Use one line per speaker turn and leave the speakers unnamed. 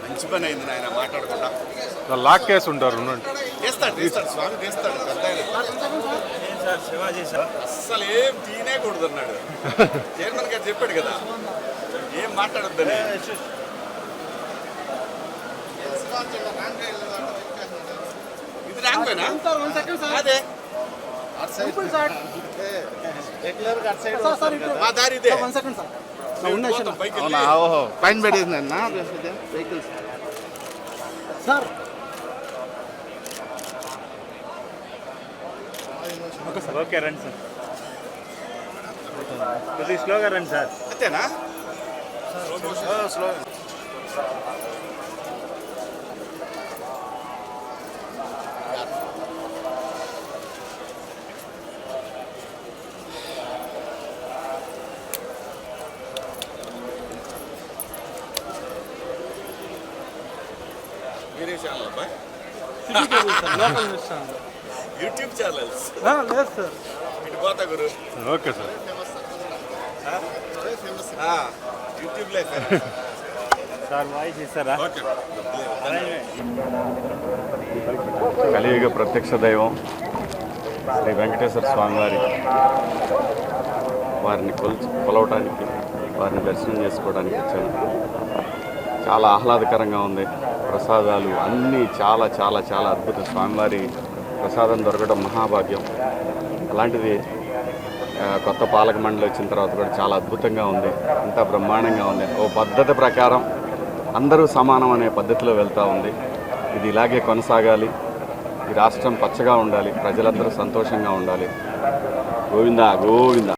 మంచి పని అయింది ఆయన మాట్లాడకుండా.
లాక్ కేసు ఉంటారు.
చేస్తాడు స్వామి చేస్తాడు. అస్సలు ఏం తీనేకూడదు అన్నాడు చైర్మన్ గారు, చెప్పాడు కదా ఏం మాట్లాడొద్దని. ఇది రాకపోయినా అదే మా దారి ఇదే.
పైన పెట్టేసింది వెహికల్స్ సార్.
ఓకే రండి సార్, కొద్దిగా స్లోగా రండి సార్.
అంతేనా? స్లో. వేరే ఛానల్ అబ్బాయి, యూట్యూబ్ ఛానల్స్
లేదు సార్.
ఇటు పోతా గురు.
Okay sir.
యూట్యూబ్లో
సార్ వాయిస్ ఇస్తారా?
కలియుగ ప్రత్యక్ష దైవం శ్రీ వెంకటేశ్వర స్వామివారి వారిని కొలవటానికి, వారిని దర్శనం చేసుకోవడానికి వచ్చాను. చాలా ఆహ్లాదకరంగా ఉంది. ప్రసాదాలు అన్నీ చాలా చాలా చాలా అద్భుతం. స్వామివారి ప్రసాదం దొరకడం మహాభాగ్యం. అలాంటిది కొత్త పాలక మండలి వచ్చిన తర్వాత కూడా చాలా అద్భుతంగా ఉంది. అంతా బ్రహ్మాండంగా ఉంది. ఓ పద్ధతి ప్రకారం అందరూ సమానం అనే పద్ధతిలో వెళ్తూ ఉంది. ఇది ఇలాగే కొనసాగాలి. ఈ రాష్ట్రం పచ్చగా ఉండాలి. ప్రజలందరూ సంతోషంగా ఉండాలి. గోవిందా గోవిందా.